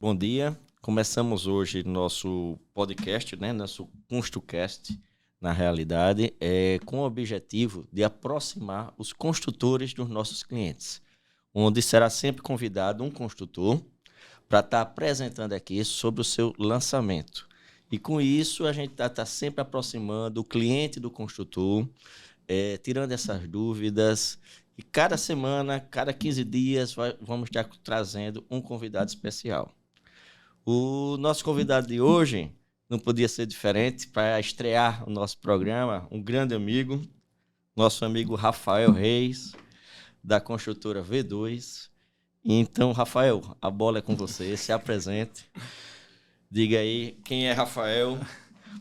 Bom dia. Começamos hoje nosso podcast, né? Nosso ConstruCast, na realidade, com o objetivo de aproximar os construtores dos nossos clientes, onde será sempre convidado um construtor para estar apresentando aqui sobre o seu lançamento. E com isso a gente está sempre aproximando o cliente do construtor, tirando essas dúvidas. E cada semana, cada 15 dias, vamos estar trazendo um convidado especial. O nosso convidado de hoje não podia ser diferente para estrear o nosso programa, um grande amigo, nosso amigo Rafael Reis, da construtora V2. Então, Rafael, a bola é com você, se apresente. Diga aí quem é Rafael.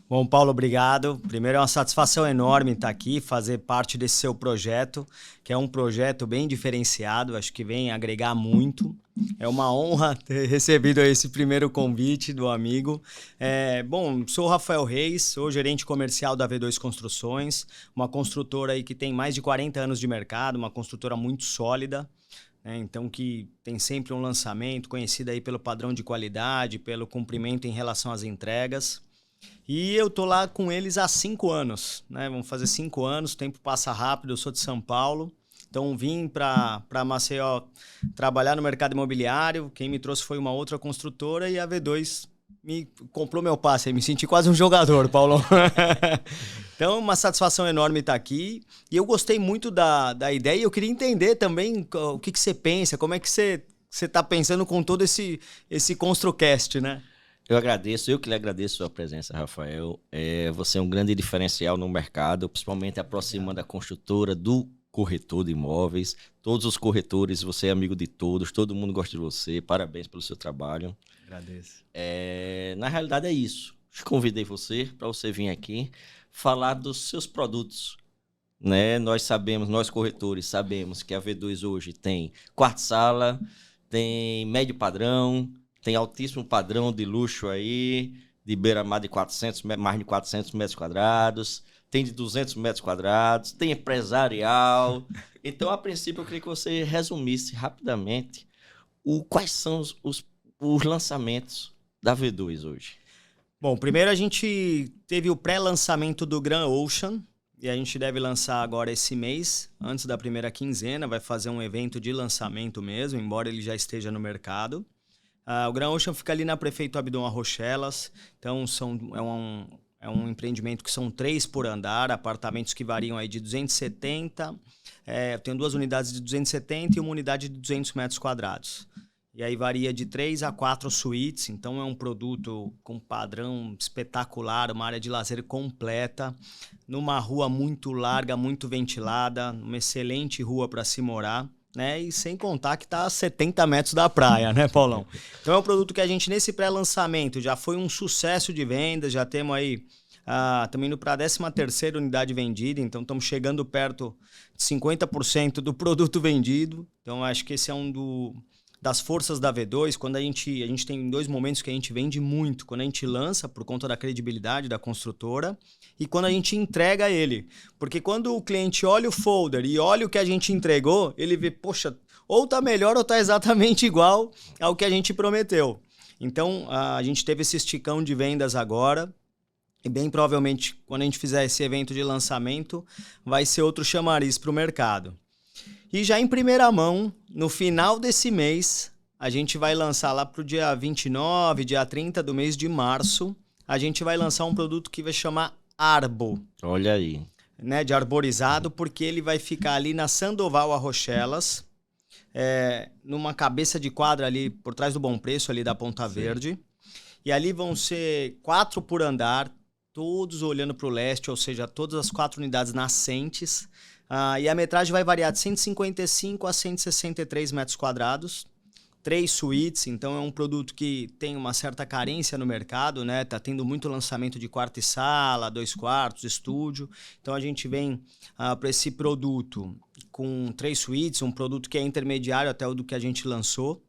Bom, Paulo, obrigado. Primeiro, é uma satisfação enorme estar aqui, fazer parte desse seu projeto, que é um projeto bem diferenciado, acho que vem agregar muito. É uma honra ter recebido esse primeiro convite do amigo. Bom, sou o Rafael Reis, sou gerente comercial da V2 Construções, uma construtora aí que tem mais de 40 anos de mercado, uma construtora muito sólida. Então, que tem sempre um lançamento conhecido aí pelo padrão de qualidade, pelo cumprimento em relação às entregas. E eu tô lá com eles há 5 anos, né? Vamos fazer 5 anos, o tempo passa rápido, eu sou de São Paulo. Então, vim para Maceió trabalhar no mercado imobiliário. Quem me trouxe foi uma outra construtora e a V2 me comprou meu passe. Me senti quase um jogador, Paulo. Então, uma satisfação enorme estar aqui. E eu gostei muito da ideia e eu queria entender também o que você pensa, como é que você está pensando com todo esse ConstruCast, né? Eu que lhe agradeço a sua presença, Rafael. Você é um grande diferencial no mercado, principalmente aproximando a construtora do corretor de imóveis. Todos os corretores, você é amigo de todos, todo mundo gosta de você. Parabéns pelo seu trabalho. Agradeço. Na realidade é isso. Convidei você para você vir aqui falar dos seus produtos. Né? Nós corretores sabemos que a V2 hoje tem quarto-sala, tem médio padrão, tem altíssimo padrão de luxo aí, de beira-mar de mais de 400 metros quadrados, tem de 200 metros quadrados, tem empresarial. Então, a princípio, eu queria que você resumisse rapidamente quais são os lançamentos da V2 hoje. Bom, primeiro a gente teve o pré-lançamento do Grand Ocean, e a gente deve lançar agora esse mês, antes da primeira quinzena, vai fazer um evento de lançamento mesmo, embora ele já esteja no mercado. O Grand Ocean fica ali na Prefeito Abdon Arrochelas, então é um empreendimento que são 3 por andar, apartamentos que variam aí de 270, eu tenho 2 unidades de 270 e uma unidade de 200 metros quadrados. E aí varia de 3 a 4 suítes, então é um produto com padrão espetacular, uma área de lazer completa, numa rua muito larga, muito ventilada, uma excelente rua para se morar. Né? E sem contar que está a 70 metros da praia, né, Paulão? Então é um produto que a gente, nesse pré-lançamento, já foi um sucesso de vendas, já temos aí, estamos indo para a 13ª unidade vendida, então estamos chegando perto de 50% do produto vendido. Então acho que esse é das forças da V2, quando a gente tem 2 momentos que a gente vende muito, quando a gente lança por conta da credibilidade da construtora e quando a gente entrega ele. Porque quando o cliente olha o folder e olha o que a gente entregou, ele vê, poxa, ou tá melhor ou tá exatamente igual ao que a gente prometeu. Então, a gente teve esse esticão de vendas agora e bem provavelmente, quando a gente fizer esse evento de lançamento, vai ser outro chamariz para o mercado. E já em primeira mão, no final desse mês, a gente vai lançar lá para o dia 29, dia 30 do mês de março, a gente vai lançar um produto que vai chamar Arbo. Olha aí. Né, de arborizado, porque ele vai ficar ali na Sandoval Arrochelas, numa cabeça de quadra ali por trás do Bom Preço, ali da Ponta Sim. Verde. E ali vão ser 4 por andar, todos olhando para o leste, ou seja, todas as 4 unidades nascentes. E a metragem vai variar de 155 a 163 metros quadrados, 3 suítes, então é um produto que tem uma certa carência no mercado, né? Tá tendo muito lançamento de quarto e sala, 2 quartos, estúdio. Então a gente vem para esse produto com 3 suítes, um produto que é intermediário até o do que a gente lançou.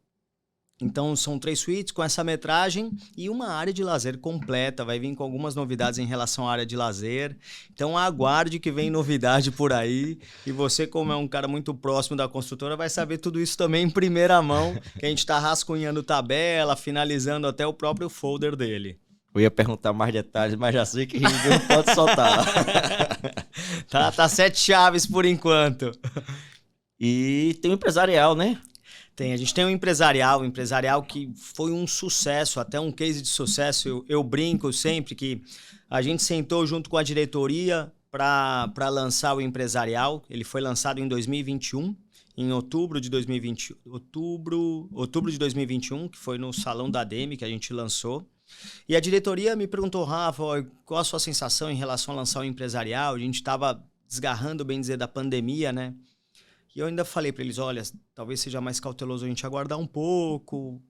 Então, são 3 suítes com essa metragem e uma área de lazer completa. Vai vir com algumas novidades em relação à área de lazer. Então, aguarde que vem novidade por aí. E você, como é um cara muito próximo da construtora, vai saber tudo isso também em primeira mão, que a gente está rascunhando tabela, finalizando até o próprio folder dele. Eu ia perguntar mais detalhes, mas já sei que ninguém pode soltar. Tá 7 chaves por enquanto. E tem o empresarial, né? A gente tem um empresarial que foi um sucesso, até um case de sucesso. Eu brinco sempre que a gente sentou junto com a diretoria para lançar o empresarial. Ele foi lançado em 2021, em outubro de 2021, que foi no Salão da ADEME que a gente lançou. E a diretoria me perguntou, Rafa, qual a sua sensação em relação a lançar o empresarial? A gente estava desgarrando, bem dizer, da pandemia, né? E eu ainda falei para eles, olha, talvez seja mais cauteloso a gente aguardar um pouco.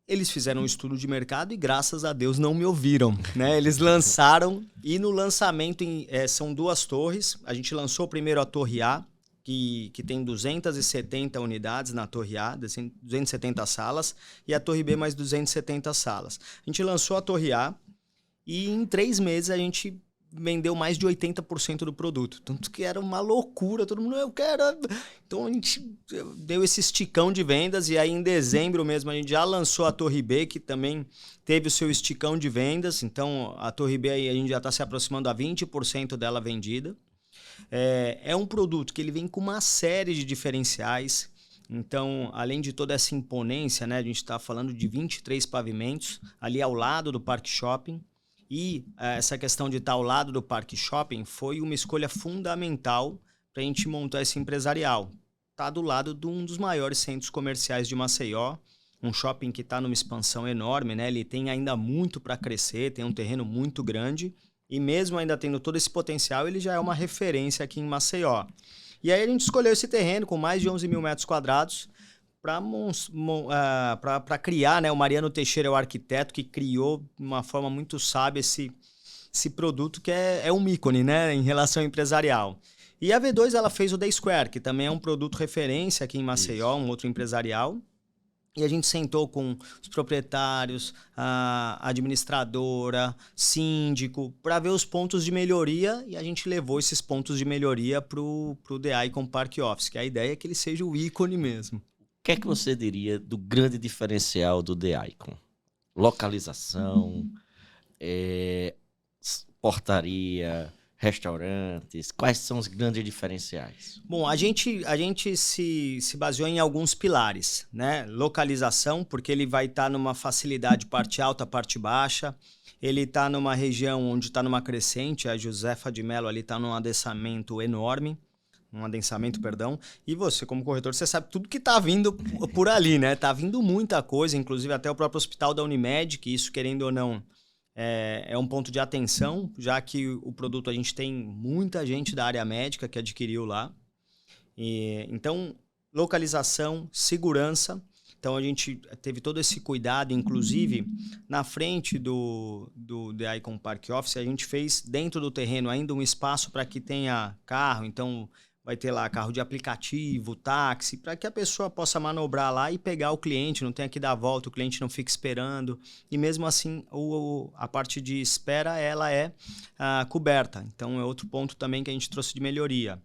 Eles fizeram um estudo de mercado e, graças a Deus, não me ouviram, né? Eles lançaram e no lançamento são 2 torres. A gente lançou primeiro a Torre A, que tem 270 unidades na Torre A, 270 salas, e a Torre B mais 270 salas. A gente lançou a Torre A e em 3 meses a gente vendeu mais de 80% do produto. Tanto que era uma loucura, todo mundo, eu quero... Então a gente deu esse esticão de vendas e aí em dezembro mesmo a gente já lançou a Torre B, que também teve o seu esticão de vendas. Então a Torre B aí a gente já está se aproximando a 20% dela vendida. É um produto que ele vem com uma série de diferenciais. Então, além de toda essa imponência, né, a gente está falando de 23 pavimentos ali ao lado do Parque Shopping. E essa questão de estar ao lado do Parque Shopping foi uma escolha fundamental para a gente montar esse empresarial. Está do lado de um dos maiores centros comerciais de Maceió, um shopping que está numa expansão enorme, né? Ele tem ainda muito para crescer, tem um terreno muito grande e mesmo ainda tendo todo esse potencial, ele já é uma referência aqui em Maceió. E aí a gente escolheu esse terreno com mais de 11 mil metros quadrados para criar, né? O Mariano Teixeira é o arquiteto que criou de uma forma muito sábia esse produto que é um ícone, né? Em relação ao empresarial. E a V2 ela fez o Day Square, que também é um produto referência aqui em Maceió, um outro empresarial. E a gente sentou com os proprietários, a administradora, síndico, para ver os pontos de melhoria e a gente levou esses pontos de melhoria para o The Icon Park Office, que a ideia é que ele seja o ícone mesmo. O que é que você diria do grande diferencial do The Icon? Localização, portaria, restaurantes, quais são os grandes diferenciais? Bom, a gente se baseou em alguns pilares, né? Localização, porque ele vai estar numa facilidade parte alta, parte baixa. Ele está numa região onde está numa crescente, a Josefa de Mello ali está num adensamento enorme. E você, como corretor, você sabe tudo que está vindo por ali, né? Tá vindo muita coisa, inclusive até o próprio hospital da Unimed, que isso, querendo ou não, é um ponto de atenção, já que o produto a gente tem muita gente da área médica que adquiriu lá. Então, localização, segurança. Então, a gente teve todo esse cuidado, inclusive, na frente do The Icon Park Office, a gente fez dentro do terreno ainda um espaço para que tenha carro, então... Vai ter lá carro de aplicativo, táxi, para que a pessoa possa manobrar lá e pegar o cliente, não tenha que dar a volta, o cliente não fique esperando. E mesmo assim, a parte de espera, ela é coberta. Então, é outro ponto também que a gente trouxe de melhoria.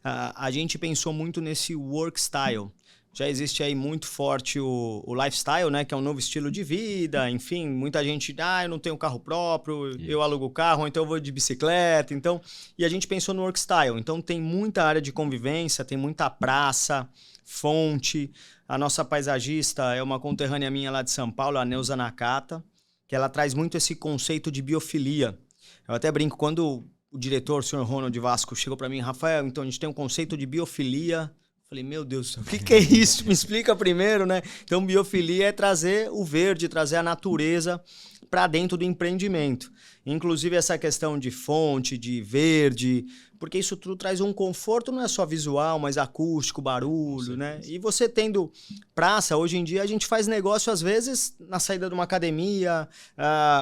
A gente pensou muito nesse work style. Já existe aí muito forte o lifestyle, né? Que é um novo estilo de vida. Enfim, muita gente, eu não tenho carro próprio, eu alugo carro, ou então eu vou de bicicleta. Então, e a gente pensou no work style. Então, tem muita área de convivência, tem muita praça, fonte. A nossa paisagista é uma conterrânea minha lá de São Paulo, a Neuza Nakata, que ela traz muito esse conceito de biofilia. Eu até brinco, quando o diretor, o senhor Ronald Vasco, chegou para mim, Rafael, então a gente tem um conceito de biofilia. Falei, meu Deus, o que é isso? Me explica primeiro, né? Então, biofilia é trazer o verde, trazer a natureza para dentro do empreendimento. Inclusive, essa questão de fonte, de verde, porque isso tudo traz um conforto, não é só visual, mas acústico, barulho, né? E você tendo praça, hoje em dia a gente faz negócio, às vezes, na saída de uma academia,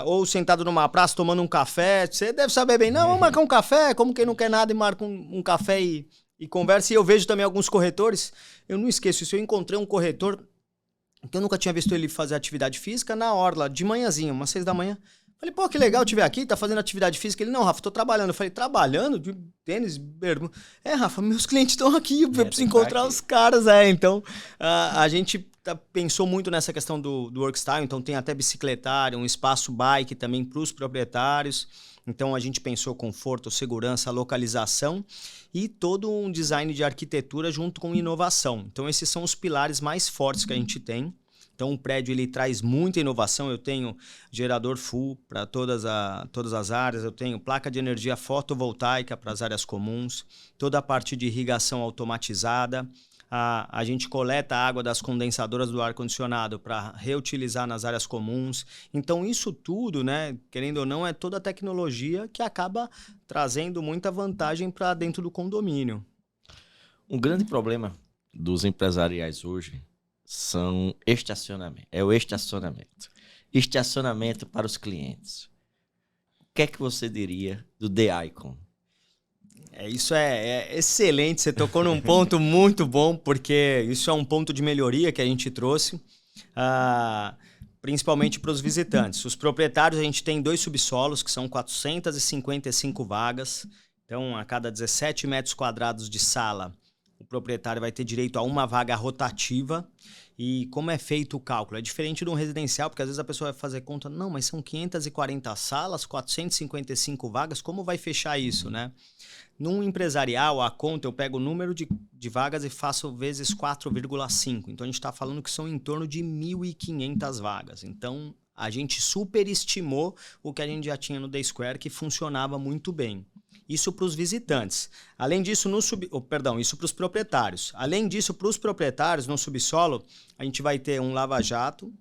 ou sentado numa praça tomando um café. Você deve saber bem, não, vamos marcar um café, como quem não quer nada e marca um café e conversa. E eu vejo também alguns corretores, eu não esqueço isso, eu encontrei um corretor que eu nunca tinha visto ele fazer atividade física, na orla, de manhãzinha, umas 6 da manhã. Falei, pô, que legal, te ver aqui, tá fazendo atividade física? Ele, não, Rafa, tô trabalhando. Eu falei, trabalhando? De tênis, bermuda? Rafa, meus clientes estão aqui, eu preciso encontrar os caras. Então, a gente pensou muito nessa questão do workstyle, então tem até bicicletário, um espaço bike também para os proprietários. Então, a gente pensou conforto, segurança, localização e todo um design de arquitetura junto com inovação. Então, esses são os pilares mais fortes que a gente tem. Então, o prédio ele traz muita inovação. Eu tenho gerador full para todas as áreas, eu tenho placa de energia fotovoltaica para as áreas comuns, toda a parte de irrigação automatizada. A gente coleta a água das condensadoras do ar-condicionado para reutilizar nas áreas comuns. Então, isso tudo, né, querendo ou não, é toda a tecnologia que acaba trazendo muita vantagem para dentro do condomínio. Um grande problema dos empresariais hoje é o estacionamento. Estacionamento para os clientes. O que é que você diria do The Icon? Isso é excelente, você tocou num ponto muito bom, porque isso é um ponto de melhoria que a gente trouxe, principalmente para os visitantes. Os proprietários, a gente tem 2 subsolos, que são 455 vagas, então a cada 17 metros quadrados de sala, o proprietário vai ter direito a uma vaga rotativa. E como é feito o cálculo? É diferente de um residencial, porque às vezes a pessoa vai fazer conta, não, mas são 540 salas, 455 vagas, como vai fechar isso, né? Num empresarial, a conta, eu pego o número de vagas e faço vezes 4,5. Então, a gente está falando que são em torno de 1.500 vagas. Então, a gente superestimou o que a gente já tinha no The Square, que funcionava muito bem. Isso para os visitantes. Além disso, isso para os proprietários. Além disso, para os proprietários, no subsolo, a gente vai ter um lava-jato.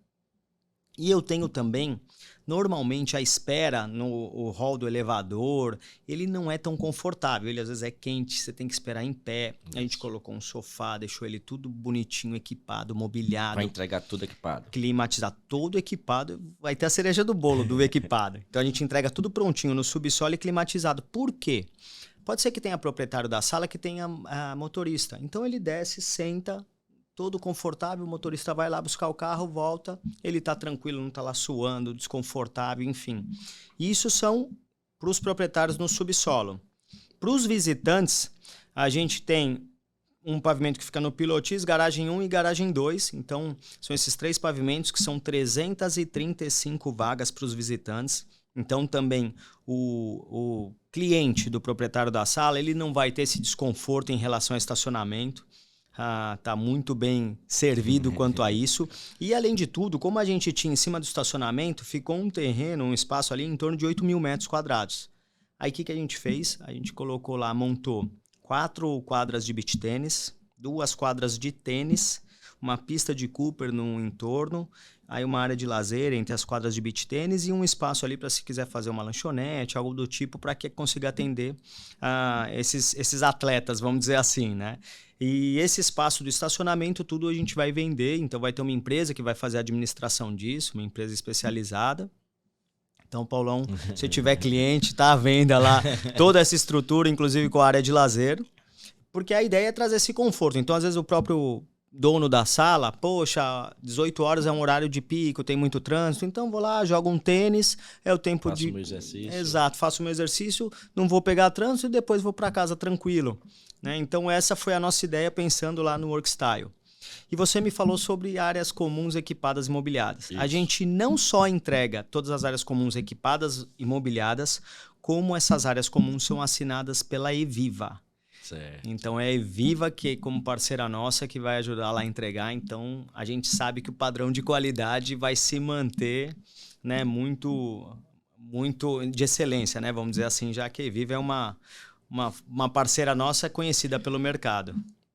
E eu tenho também, normalmente, a espera no hall do elevador, ele não é tão confortável. Ele às vezes é quente, você tem que esperar em pé. A gente colocou um sofá, deixou ele tudo bonitinho, equipado, mobiliado. Vai entregar tudo equipado. Climatizar, todo equipado. Vai ter a cereja do bolo do equipado. Então a gente entrega tudo prontinho no subsolo e climatizado. Por quê? Pode ser que tenha proprietário da sala que tenha motorista. Então ele desce, senta, todo confortável, o motorista vai lá buscar o carro, volta, ele está tranquilo, não está lá suando, desconfortável, enfim. Isso são para os proprietários no subsolo. Para os visitantes, a gente tem um pavimento que fica no Pilotis, garagem 1 e garagem 2. Então, são esses 3 pavimentos que são 335 vagas para os visitantes. Então, também o cliente do proprietário da sala, ele não vai ter esse desconforto em relação ao estacionamento. Tá muito bem servido quanto a isso. E, além de tudo, como a gente tinha em cima do estacionamento, ficou um terreno, um espaço ali em torno de 8.000 metros quadrados. Aí, o que a gente fez? A gente colocou lá, montou 4 quadras de beach tênis, 2 quadras de tênis, uma pista de Cooper no entorno, aí uma área de lazer entre as quadras de beach tênis e um espaço ali para se quiser fazer uma lanchonete, algo do tipo, para que consiga atender esses atletas, vamos dizer assim, né? E esse espaço do estacionamento, tudo a gente vai vender, então vai ter uma empresa que vai fazer a administração disso, uma empresa especializada. Então, Paulão, se tiver cliente, tá à venda lá toda essa estrutura, inclusive com a área de lazer, porque a ideia é trazer esse conforto. Então, às vezes, o próprio dono da sala, poxa, 18 horas é um horário de pico, tem muito trânsito, então vou lá, jogo um tênis, é o tempo faço meu exercício. Exato, faço meu exercício, não vou pegar trânsito e depois vou para casa tranquilo. Né? Então, essa foi a nossa ideia pensando lá no Workstyle. E você me falou sobre áreas comuns equipadas e mobiliadas. Isso. A gente não só entrega todas as áreas comuns equipadas e mobiliadas, como essas áreas comuns são assinadas pela Eviva. Certo. Então é a Eviva, que como parceira nossa, que vai ajudar lá a entregar. Então a gente sabe que o padrão de qualidade vai se manter, né, muito de excelência, né, vamos dizer assim, já que a Eviva é uma parceira nossa conhecida pelo mercado.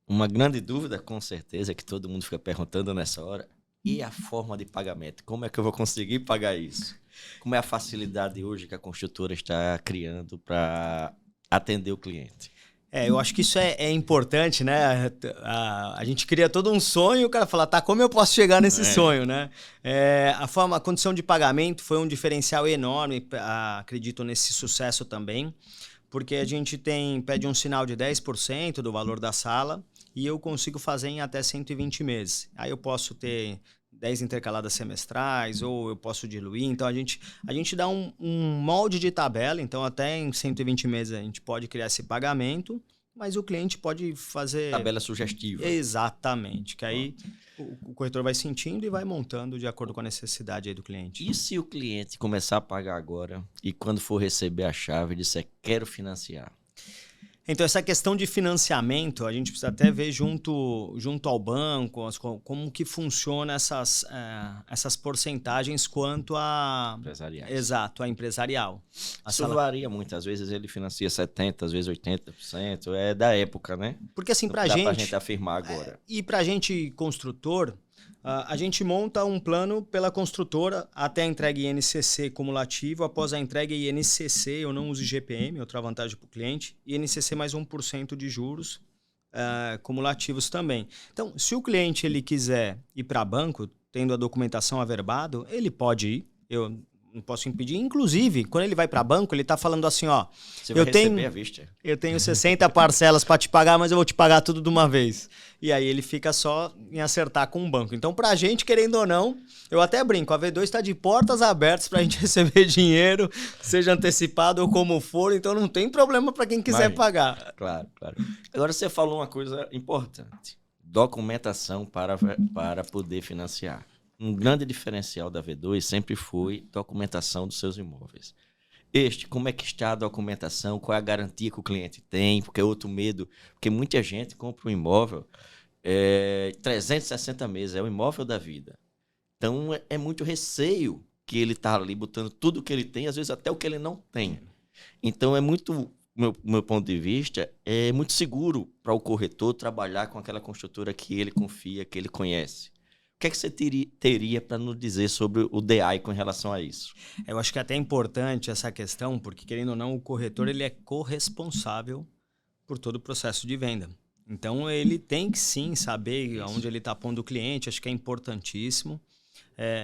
Uma grande dúvida, com certeza, que todo mundo fica perguntando nessa hora, e a forma de pagamento? Como é que eu vou conseguir pagar isso? Como é a facilidade hoje que a construtora está criando para atender o cliente? Eu acho que isso é importante, né? A gente cria todo um sonho e o cara fala, tá, como eu posso chegar nesse sonho, né? A condição de pagamento foi um diferencial enorme, acredito nesse sucesso também, porque a gente pede um sinal de 10% do valor da sala e eu consigo fazer em até 120 meses. Aí eu posso ter 10 intercaladas semestrais, ou eu posso diluir. Então, a gente dá um molde de tabela. Então, até em 120 meses a gente pode criar esse pagamento, mas o cliente pode fazer... Tabela sugestiva. Exatamente, que aí o corretor vai sentindo e vai montando de acordo com a necessidade aí do cliente. E se o cliente começar a pagar agora e quando for receber a chave disser quero financiar? Então, essa questão de financiamento, a gente precisa até ver junto ao banco como que funciona essas porcentagens quanto a... Empresariais. Exato, a empresarial. Isso varia muito. Às vezes ele financia 70%, às vezes 80%. É da época, né? Porque assim, Não dá pra gente... gente afirmar agora. E pra gente, construtor... a gente monta um plano pela construtora até a entrega INCC cumulativo. Após a entrega INCC, eu não uso IGPM, outra vantagem para o cliente. INCC mais 1% de juros cumulativos também. Então, se o cliente ele quiser ir para banco, tendo a documentação averbado, ele pode ir. Eu não posso impedir. Inclusive, quando ele vai para banco, ele está falando assim, ó... Você vai receber à vista. Eu tenho 60 parcelas para te pagar, mas eu vou te pagar tudo de uma vez. E aí ele fica só em acertar com o banco. Então, pra gente, querendo ou não, eu até brinco, a V2 está de portas abertas pra gente receber dinheiro, seja antecipado ou como for, então não tem problema para quem quiser pagar. Claro, claro. Agora você falou uma coisa importante. Documentação para poder financiar. Um grande diferencial da V2 sempre foi documentação dos seus imóveis. Como é que está a documentação, qual é a garantia que o cliente tem, porque é outro medo, porque muita gente compra um imóvel 360 meses, é o imóvel da vida. Então é muito receio que ele está ali botando tudo o que ele tem, às vezes até o que ele não tem. Então é muito, meu ponto de vista, é muito seguro para o corretor trabalhar com aquela construtora que ele confia, que ele conhece. O que é que você teria para nos dizer sobre o DI com relação a isso? Eu acho que é até importante essa questão, porque, querendo ou não, o corretor ele é corresponsável por todo o processo de venda. Então, ele tem que sim saber onde ele está pondo o cliente, acho que é importantíssimo.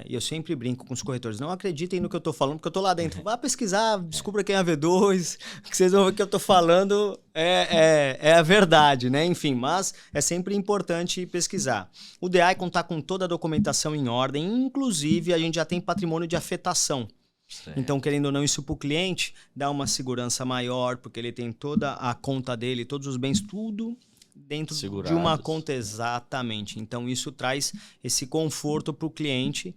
E eu sempre brinco com os corretores, não acreditem no que eu estou falando, porque eu estou lá dentro. Vá pesquisar, descubra quem é a V2, que vocês vão ver que eu estou falando é a verdade, né? Enfim, mas é sempre importante pesquisar. O DI contar com toda a documentação em ordem, inclusive a gente já tem patrimônio de afetação. Certo. Então, querendo ou não, isso para o cliente dá uma segurança maior, porque ele tem toda a conta dele, todos os bens, tudo dentro segurados. De uma conta, exatamente. Então, isso traz esse conforto para o cliente,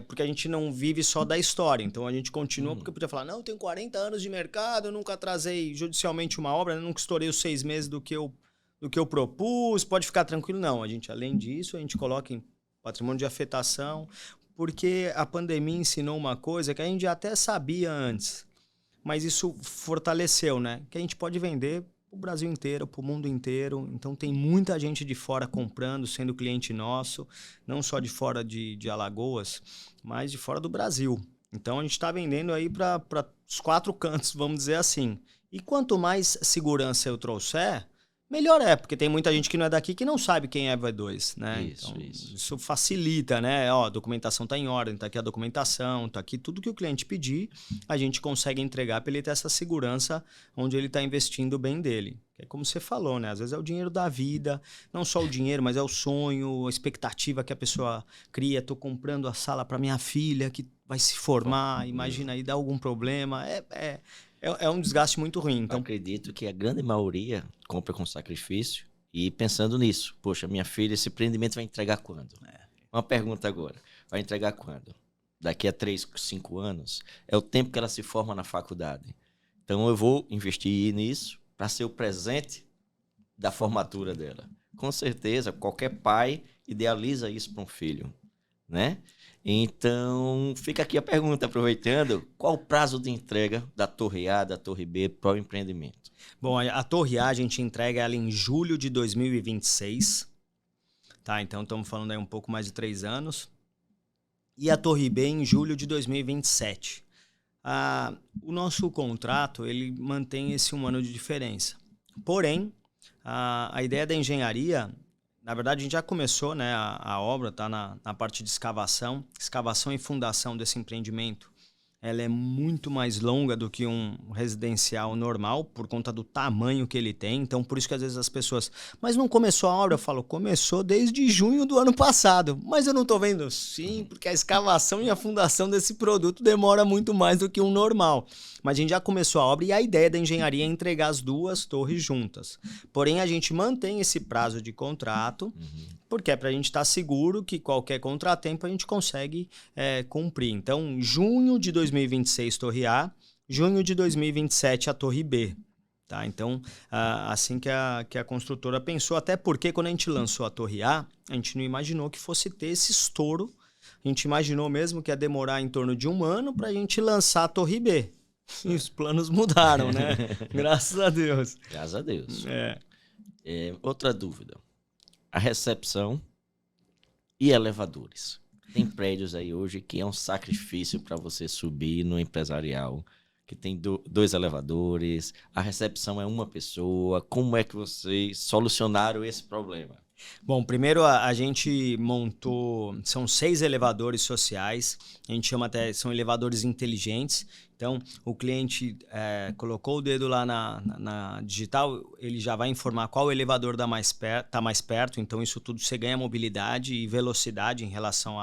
porque a gente não vive só da história. Então, a gente continua, porque eu podia falar, não, eu tenho 40 anos de mercado, eu nunca atrasei judicialmente uma obra, eu nunca estourei os 6 meses do que eu propus, pode ficar tranquilo. Não, a gente, além disso, a gente coloca em patrimônio de afetação, porque a pandemia ensinou uma coisa que a gente até sabia antes, mas isso fortaleceu, né? Que a gente pode vender o Brasil inteiro, para o mundo inteiro. Então tem muita gente de fora comprando, sendo cliente nosso, não só de fora de Alagoas, mas de fora do Brasil. Então a gente está vendendo aí para os 4 cantos, vamos dizer assim. E quanto mais segurança eu trouxer, melhor porque tem muita gente que não é daqui que não sabe quem é V2, né? Isso facilita, né? Ó, a documentação está em ordem, está aqui a documentação, está aqui tudo que o cliente pedir, a gente consegue entregar para ele ter essa segurança onde ele está investindo o bem dele. É como você falou, né? Às vezes é o dinheiro da vida, não só o dinheiro, mas é o sonho, a expectativa que a pessoa cria. Estou comprando a sala para minha filha que vai se formar, imagina aí, dá algum problema. É um desgaste muito ruim. Então, acredito que a grande maioria compra com sacrifício e pensando nisso. Poxa, minha filha, esse empreendimento vai entregar quando? Uma pergunta agora. Vai entregar quando? Daqui a 3, 5 anos? É o tempo que ela se forma na faculdade. Então, eu vou investir nisso para ser o presente da formatura dela. Com certeza, qualquer pai idealiza isso para um filho, né? Então, fica aqui a pergunta, aproveitando, qual o prazo de entrega da Torre A, da Torre B para o empreendimento? Bom, a Torre A, a gente entrega ela em julho de 2026, tá? Então, estamos falando aí um pouco mais de 3 anos. E a Torre B em julho de 2027. O nosso contrato, ele mantém esse 1 ano de diferença. Porém, a ideia da engenharia... Na verdade, a gente já começou, né? A obra está na parte de escavação e fundação desse empreendimento. ela é muito mais longa do que um residencial normal, por conta do tamanho que ele tem. Então, por isso que às vezes as pessoas... Mas não começou a obra? Eu falo, começou desde junho do ano passado. Mas eu não tô vendo? Sim, porque a escavação e a fundação desse produto demora muito mais do que um normal. Mas a gente já começou a obra e a ideia da engenharia é entregar as 2 torres juntas. Porém, a gente mantém esse prazo de contrato, porque é para a gente estar seguro que qualquer contratempo a gente consegue cumprir. Então, junho de 2026, Torre A, junho de 2027, a Torre B. Tá? Então, assim que a construtora pensou, até porque quando a gente lançou a Torre A, a gente não imaginou que fosse ter esse estouro. A gente imaginou mesmo que ia demorar em torno de 1 ano para a gente lançar a Torre B. E os planos mudaram, né? Graças a Deus. Graças a Deus. Outra dúvida. A recepção e elevadores. Tem prédios aí hoje que é um sacrifício para você subir no empresarial, que tem 2 elevadores, a recepção é uma pessoa. Como é que vocês solucionaram esse problema? Bom, primeiro a gente montou, são 6 elevadores sociais, a gente chama até, são elevadores inteligentes. Então, o cliente colocou o dedo lá na digital, ele já vai informar qual elevador está mais perto. Então, isso tudo você ganha mobilidade e velocidade em relação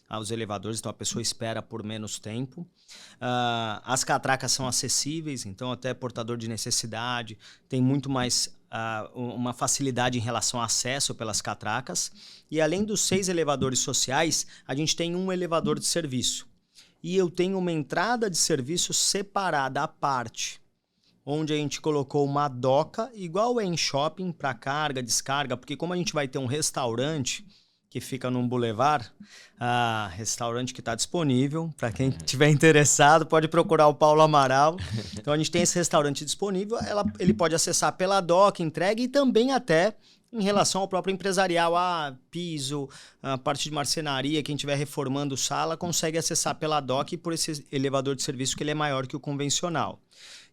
aos elevadores. Então, a pessoa espera por menos tempo. As catracas são acessíveis, então até portador de necessidade tem muito mais uma facilidade em relação ao acesso pelas catracas. E além dos 6 elevadores sociais, a gente tem um elevador de serviço. E eu tenho uma entrada de serviço separada à parte, onde a gente colocou uma doca, igual é em shopping, para carga, descarga, porque como a gente vai ter um restaurante que fica num boulevard, restaurante que está disponível, para quem estiver interessado, pode procurar o Paulo Amaral. Então a gente tem esse restaurante disponível, ele pode acessar pela doca, entrega e também até em relação ao próprio empresarial, piso, a parte de marcenaria, quem estiver reformando sala, consegue acessar pela dock e por esse elevador de serviço que ele é maior que o convencional.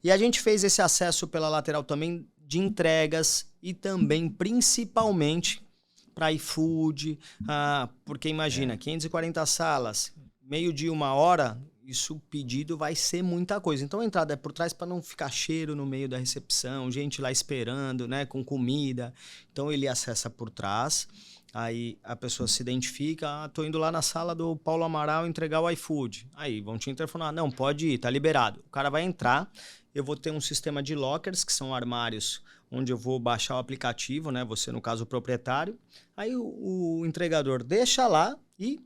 E a gente fez esse acesso pela lateral também de entregas e também, principalmente, para iFood, porque imagina, 540 salas, meio-dia, 1 hora, isso o pedido vai ser muita coisa. Então a entrada é por trás para não ficar cheiro no meio da recepção, gente lá esperando, né, com comida. Então ele acessa por trás, aí a pessoa se identifica, tô indo lá na sala do Paulo Amaral entregar o iFood. Aí vão te interfonar, não, pode ir, tá liberado. O cara vai entrar, eu vou ter um sistema de lockers, que são armários onde eu vou baixar o aplicativo, né, você no caso o proprietário. Aí o entregador deixa lá e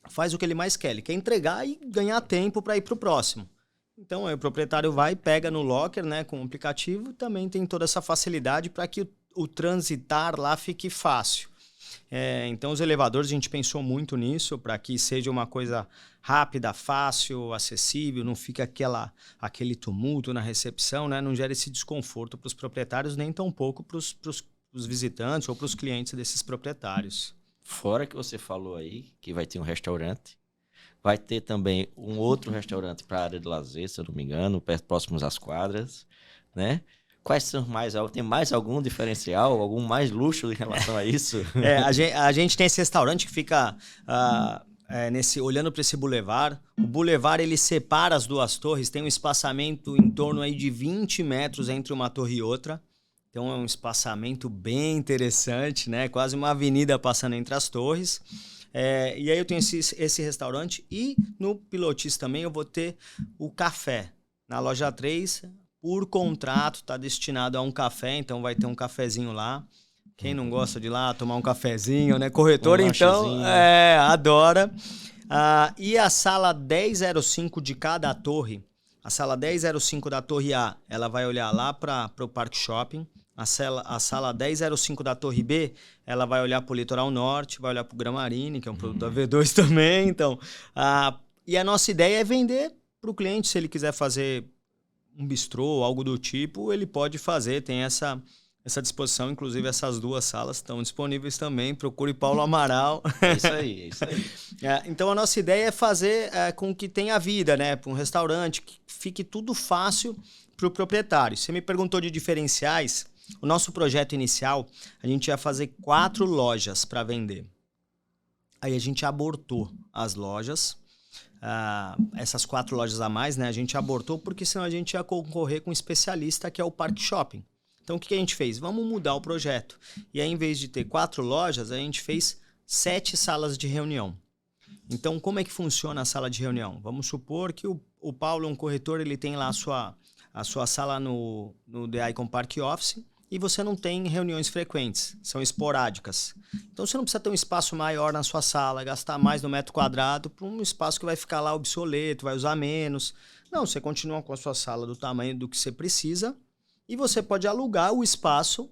faz o que ele mais quer. Ele quer entregar e ganhar tempo para ir para o próximo. Então, aí o proprietário vai, pega no locker, né, com o aplicativo, também tem toda essa facilidade para que o transitar lá fique fácil. Então, os elevadores, a gente pensou muito nisso, para que seja uma coisa rápida, fácil, acessível, não fique aquele tumulto na recepção, né, não gera esse desconforto para os proprietários, nem tampouco para os visitantes ou para os clientes desses proprietários. Fora que você falou aí, que vai ter um restaurante, vai ter também um outro restaurante para a área de lazer, se eu não me engano, próximos às quadras, né? Quais são tem mais algum diferencial, algum mais luxo em relação a isso? A gente tem esse restaurante que fica olhando para esse bulevar. O bulevar ele separa as 2 torres, tem um espaçamento em torno aí de 20 metros entre uma torre e outra. Então é um espaçamento bem interessante, né? Quase uma avenida passando entre as torres. E aí eu tenho esse restaurante e no Pilotis também eu vou ter o café. Na loja 3, por contrato, está destinado a um café, então vai ter um cafezinho lá. Quem não gosta de ir lá tomar um cafezinho, né? Corretor, então, adora. E a sala 1005 de cada torre, a sala 1005 da torre A, ela vai olhar lá para o Parque Shopping. A sala 1005 da Torre B, ela vai olhar para o Litoral Norte, vai olhar para o Gramarini, que é um produto da V2 também. Então, e a nossa ideia é vender para o cliente, se ele quiser fazer um bistrô, algo do tipo, ele pode fazer, tem essa disposição. Inclusive, essas 2 salas estão disponíveis também. Procure Paulo Amaral. É isso aí. Então, a nossa ideia é fazer com que tenha vida, né? Para um restaurante, que fique tudo fácil para o proprietário. Você me perguntou de diferenciais. O nosso projeto inicial, a gente ia fazer 4 lojas para vender. Aí a gente abortou as lojas essas 4 lojas a mais, né? A gente abortou porque senão a gente ia concorrer com um especialista que é o Parque Shopping. Então, o que a gente fez? Vamos mudar o projeto. E aí, em vez de ter 4 lojas, a gente fez 7 salas de reunião. Então, como é que funciona a sala de reunião? Vamos supor que o Paulo, um corretor, ele tem lá a sua sala no The Icon Park Office e você não tem reuniões frequentes, são esporádicas. Então, você não precisa ter um espaço maior na sua sala, gastar mais no metro quadrado para um espaço que vai ficar lá obsoleto, vai usar menos. Não, você continua com a sua sala do tamanho do que você precisa e você pode alugar o espaço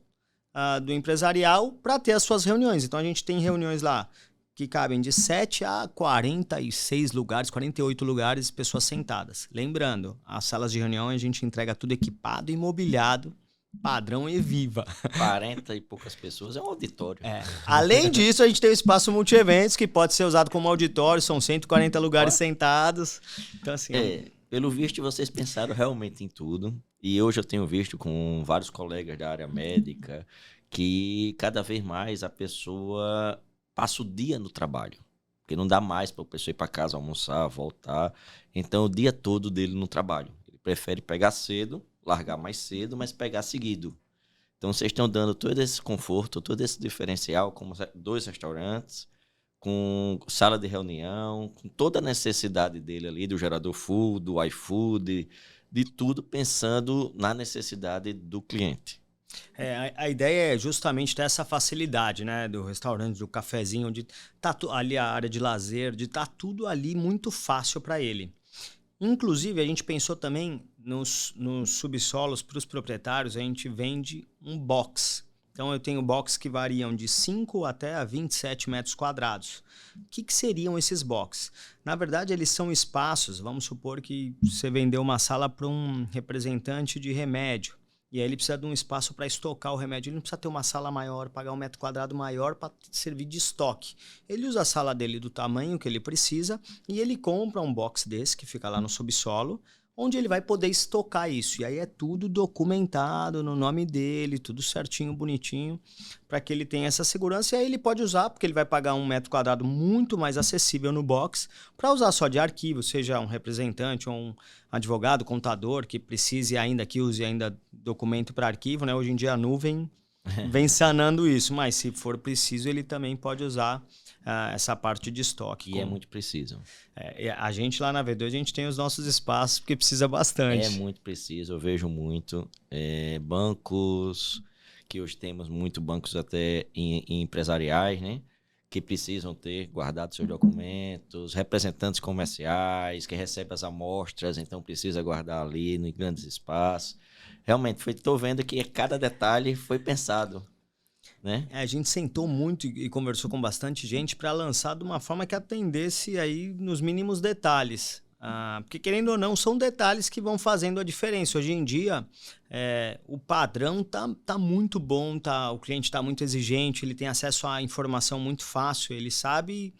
do empresarial para ter as suas reuniões. Então, a gente tem reuniões lá que cabem de 7 a 46 lugares, 48 lugares, pessoas sentadas. Lembrando, as salas de reunião a gente entrega tudo equipado e mobiliado, padrão Eviva. 40 e poucas pessoas é um auditório. Além disso, a gente tem o espaço multi-eventos, que pode ser usado como auditório, são 140 lugares sentados. Então, assim... Pelo visto, vocês pensaram realmente em tudo. E hoje eu tenho visto com vários colegas da área médica que cada vez mais a pessoa passa o dia no trabalho. Porque não dá mais para a pessoa ir para casa almoçar, voltar. Então, o dia todo dele no trabalho. Ele prefere pegar cedo, largar mais cedo, mas pegar seguido. Então, vocês estão dando todo esse conforto, todo esse diferencial, como 2 restaurantes, com sala de reunião, com toda a necessidade dele ali, do gerador full, do iFood, de tudo pensando na necessidade do cliente. A ideia é justamente ter essa facilidade, né, do restaurante, do cafezinho, de tá ali a área de lazer, de estar tudo ali muito fácil para ele. Inclusive, a gente pensou também nos subsolos para os proprietários, a gente vende um box. Então, eu tenho box que variam de 5 até 27 metros quadrados. O que seriam esses boxes? Na verdade, eles são espaços, vamos supor que você vendeu uma sala para um representante de remédio. E aí ele precisa de um espaço para estocar o remédio. Ele não precisa ter uma sala maior, pagar um metro quadrado maior para servir de estoque. Ele usa a sala dele do tamanho que ele precisa e ele compra um box desse que fica lá no subsolo, onde ele vai poder estocar isso. E aí é tudo documentado no nome dele, tudo certinho, bonitinho, para que ele tenha essa segurança. E aí ele pode usar, porque ele vai pagar um metro quadrado muito mais acessível no box, para usar só de arquivo, seja um representante ou um advogado, contador, que precise ainda, que use ainda documento para arquivo, né? Hoje em dia a nuvem vem sanando isso, mas se for preciso, ele também pode usar essa parte de estoque. E é muito preciso. A gente lá na V2, a gente tem os nossos espaços, porque precisa bastante. É muito preciso, eu vejo muito. Bancos, que hoje temos muito bancos até em empresariais, né? Que precisam ter guardado seus documentos, representantes comerciais, que recebem as amostras, então precisa guardar ali em grandes espaços. Realmente, estou vendo que cada detalhe foi pensado, né? A gente sentou muito e conversou com bastante gente para lançar de uma forma que atendesse aí nos mínimos detalhes. Porque, querendo ou não, são detalhes que vão fazendo a diferença. Hoje em dia, o padrão tá muito bom, o cliente está muito exigente, ele tem acesso à informação muito fácil, ele sabe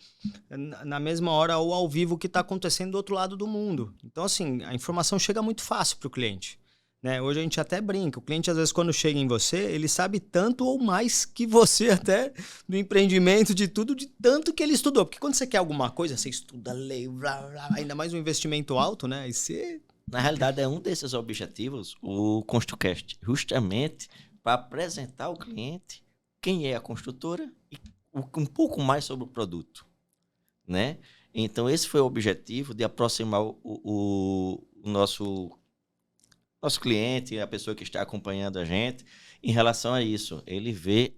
na mesma hora ou ao vivo o que está acontecendo do outro lado do mundo. Então, assim, a informação chega muito fácil para o cliente. Né? Hoje a gente até brinca, o cliente às vezes quando chega em você, ele sabe tanto ou mais que você até do empreendimento, de tudo, de tanto que ele estudou. Porque quando você quer alguma coisa, você estuda, lê, blá, blá, ainda mais um investimento alto, né? E você... Na realidade, é um desses objetivos, o ConstruCast, justamente para apresentar ao cliente quem é a construtora e um pouco mais sobre o produto, né? Então, esse foi o objetivo de aproximar o nosso cliente, a pessoa que está acompanhando a gente, em relação a isso. Ele vê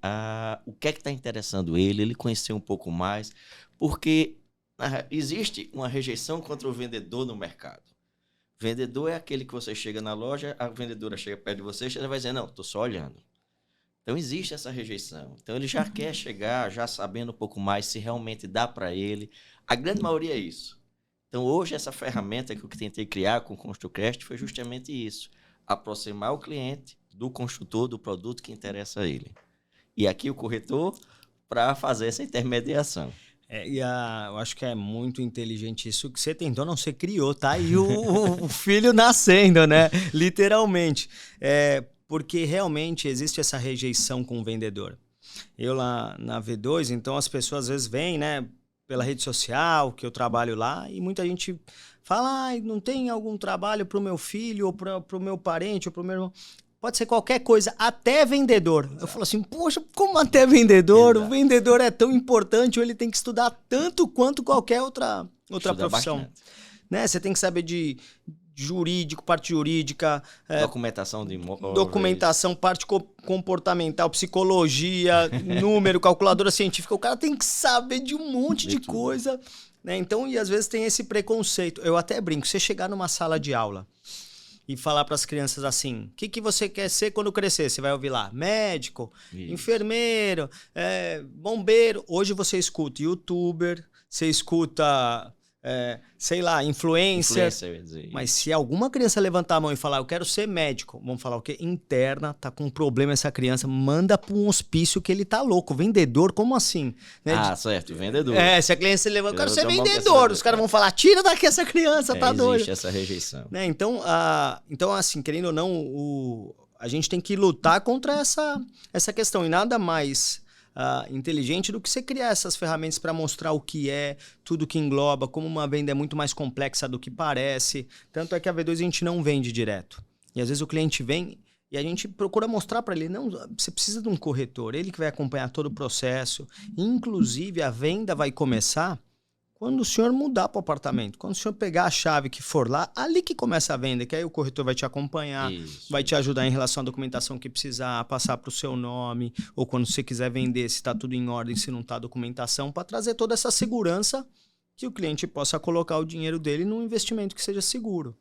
o que é que está interessando ele conhecer um pouco mais, porque existe uma rejeição contra o vendedor no mercado. Vendedor é aquele que você chega na loja, a vendedora chega perto de você, você vai dizer, não, estou só olhando. Então, existe essa rejeição. Então, ele já quer chegar, já sabendo um pouco mais se realmente dá para ele. A grande maioria é isso. Então, hoje, essa ferramenta que eu tentei criar com o ConstruCast foi justamente isso. Aproximar o cliente do construtor, do produto que interessa a ele. E aqui o corretor para fazer essa intermediação. Eu acho que é muito inteligente isso que você tentou, não, você criou, tá? E o filho nascendo, né? Literalmente. Porque realmente existe essa rejeição com o vendedor. Eu lá na V2, então as pessoas às vezes vêm, né? pela rede social, que eu trabalho lá, e muita gente fala, não tem algum trabalho para o meu filho, ou para o meu parente, ou para o meu irmão. Pode ser qualquer coisa, até vendedor. Exato. Eu falo assim, poxa, como até vendedor? Exato. O vendedor é tão importante, ou ele tem que estudar tanto quanto qualquer outra profissão. Né? Você tem que saber de jurídico, parte jurídica. Documentação de imóveis. Documentação, parte comportamental, psicologia, número, calculadora científica. O cara tem que saber de um monte de coisa. Né? Então, e às vezes tem esse preconceito. Eu até brinco, você chegar numa sala de aula e falar para as crianças assim, o que você quer ser quando crescer? Você vai ouvir lá, médico, enfermeiro, bombeiro. Hoje você escuta youtuber, você escuta, sei lá, influencer. Mas se alguma criança levantar a mão e falar, eu quero ser médico, vamos falar o quê? Interna, tá com um problema essa criança, manda para um hospício que ele tá louco. Vendedor, como assim? Né? Certo, vendedor. Se a criança levanta, eu quero ser vendedor. Os caras vão falar, tira daqui essa criança, tá doido. Existe essa rejeição. Né? Então, assim, querendo ou não, a gente tem que lutar contra essa questão. E nada mais inteligente do que você criar essas ferramentas para mostrar o que é, tudo que engloba, como uma venda é muito mais complexa do que parece. Tanto é que a V2 a gente não vende direto. E às vezes o cliente vem e a gente procura mostrar para ele, não, você precisa de um corretor, ele que vai acompanhar todo o processo. Inclusive, a venda vai começar quando o senhor mudar para o apartamento. Quando o senhor pegar a chave que for lá, ali que começa a venda, que aí o corretor vai te acompanhar, vai te ajudar em relação à documentação que precisar, passar para o seu nome, ou quando você quiser vender, se está tudo em ordem, se não está a documentação, para trazer toda essa segurança que o cliente possa colocar o dinheiro dele num investimento que seja seguro.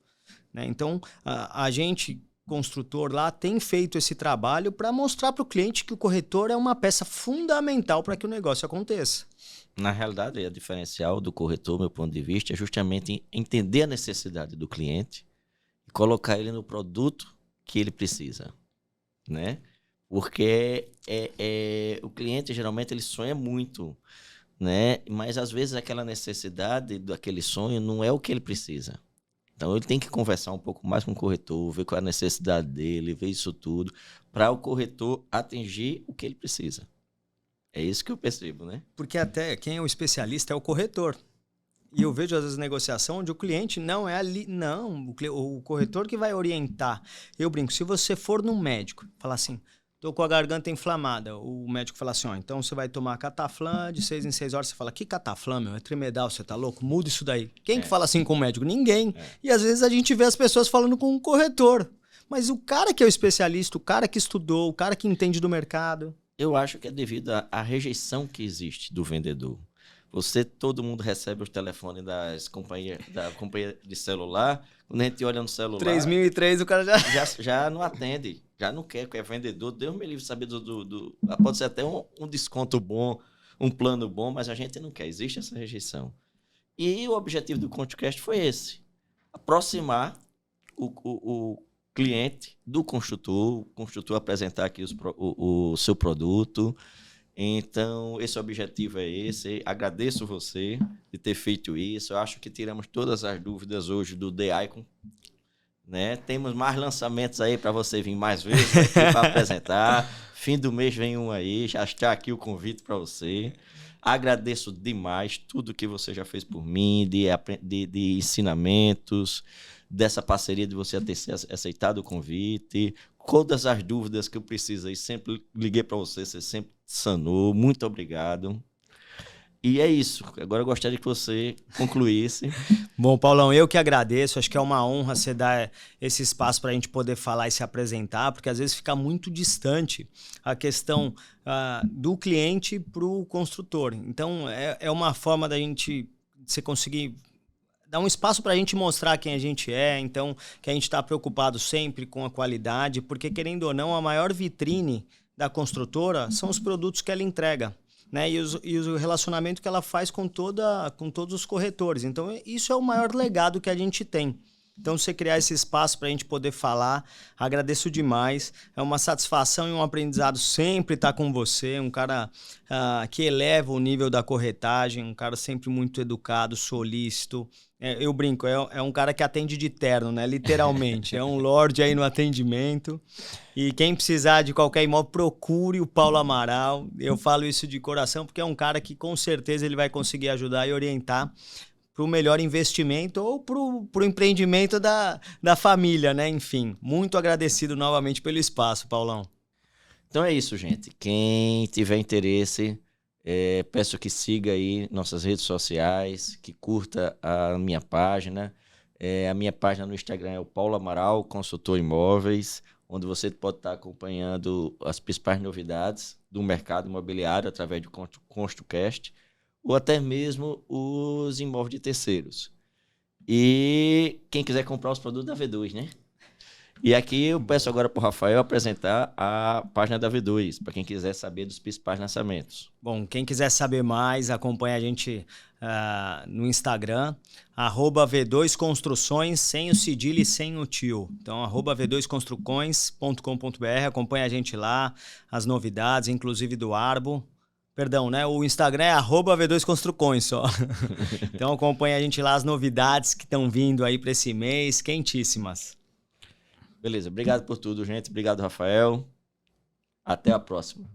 Né? Então, a gente, construtor lá, tem feito esse trabalho para mostrar para o cliente que o corretor é uma peça fundamental para que o negócio aconteça. Na realidade, a diferencial do corretor, meu ponto de vista, é justamente entender a necessidade do cliente e colocar ele no produto que ele precisa, né? Porque o cliente, geralmente, ele sonha muito, né? Mas, às vezes, aquela necessidade daquele sonho não é o que ele precisa. Então, ele tem que conversar um pouco mais com o corretor, ver qual é a necessidade dele, ver isso tudo, para o corretor atingir o que ele precisa. É isso que eu percebo, né? Porque até quem é o especialista é o corretor. E eu vejo, às vezes, negociação onde o cliente não é ali. Não, o corretor que vai orientar. Eu brinco, se você for num médico, falar assim, tô com a garganta inflamada, o médico fala assim, então você vai tomar Cataflam de 6 em 6 horas. Você fala, que Cataflam, meu? É Tremedal, você tá louco? Muda isso daí. Quem que fala assim com o médico? Ninguém. E às vezes a gente vê as pessoas falando com o corretor. Mas o cara que é o especialista, o cara que estudou, o cara que entende do mercado... Eu acho que é devido à rejeição que existe do vendedor. Todo mundo recebe os telefones da companhia de celular. Quando a gente olha no celular... 3003, o cara já não atende. Já não quer, porque é vendedor. Deus me livre saber pode ser até um desconto bom, um plano bom, mas a gente não quer. Existe essa rejeição. E o objetivo do ContoCast foi esse. Aproximar o cliente do construtor, o construtor apresentar aqui o seu produto. Então, esse objetivo é esse. Agradeço você de ter feito isso. Eu acho que tiramos todas as dúvidas hoje do The Icon. Né? Temos mais lançamentos aí para você vir mais vezes para apresentar. Fim do mês vem um aí. Já está aqui o convite para você. Agradeço demais tudo que você já fez por mim, de ensinamentos, dessa parceria, de você ter aceitado o convite. Todas as dúvidas que eu precisei, sempre liguei para você sempre sanou. Muito obrigado. E é isso. Agora eu gostaria que você concluísse. Bom, Paulão, eu que agradeço. Acho que é uma honra você dar esse espaço para a gente poder falar e se apresentar, porque às vezes fica muito distante a questão do cliente para o construtor. Então, é uma forma da gente você conseguir dar um espaço para a gente mostrar quem a gente é, então que a gente está preocupado sempre com a qualidade, porque, querendo ou não, a maior vitrine da construtora são os produtos que ela entrega. Né? E o relacionamento que ela faz com todos os corretores. Então, isso é o maior legado que a gente tem. Então, você criar esse espaço para a gente poder falar, agradeço demais. É uma satisfação e um aprendizado sempre estar com você, um cara que eleva o nível da corretagem, um cara sempre muito educado, solícito, Eu brinco, é um cara que atende de terno, né? Literalmente. É um lorde aí no atendimento. E quem precisar de qualquer imóvel, procure o Paulo Amaral. Eu falo isso de coração porque é um cara que com certeza ele vai conseguir ajudar e orientar para o melhor investimento ou para o empreendimento da família, né? Enfim, muito agradecido novamente pelo espaço, Paulão. Então é isso, gente. Quem tiver interesse, peço que siga aí nossas redes sociais, que curta a minha página. A minha página no Instagram é o Paulo Amaral, consultor imóveis, onde você pode estar acompanhando as principais novidades do mercado imobiliário através do ConstruCast, ou até mesmo os imóveis de terceiros. E quem quiser comprar os produtos da V2, né? E aqui eu peço agora para o Rafael apresentar a página da V2, para quem quiser saber dos principais lançamentos. Bom, quem quiser saber mais, acompanha a gente no Instagram, @V2 Construções, sem o cedilha e sem o tio. Então, @V2construcões.com.br, acompanha a gente lá, as novidades, inclusive do Arbo. Perdão, né? O Instagram é @V2 Construcões só. Então, acompanha a gente lá, as novidades que estão vindo aí para esse mês, quentíssimas. Beleza, obrigado por tudo, gente. Obrigado, Rafael. Até a próxima.